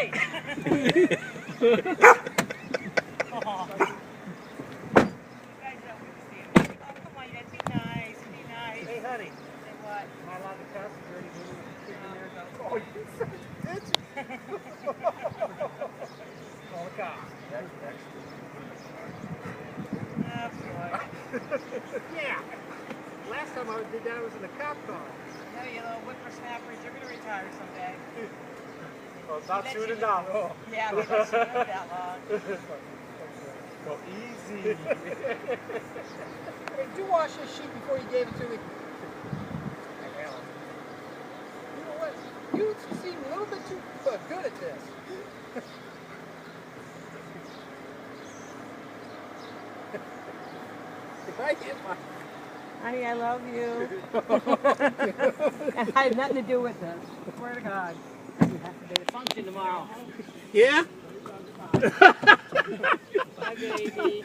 right. Oh. Come on, you gotta be nice, be nice. Hey, honey. Say what? Am I allowed to cuss? Is there any room in there? No. Oh, you son of a bitch. Call the cops. Oh, boy. Yeah. Last time I did that, I was in a cop car. No, you little whippersnappers, you're gonna retire someday. Well, it's not soon enough. Oh. Yeah, we let you live that long. Go easy. Hey, did you wash this sheet before you gave it to me? I am. You know what? You seem a little bit too good at this. If I get my... Honey, I love you. I had nothing to do with this. Swear to God. You have to be at a function tomorrow. Yeah? Bye, baby.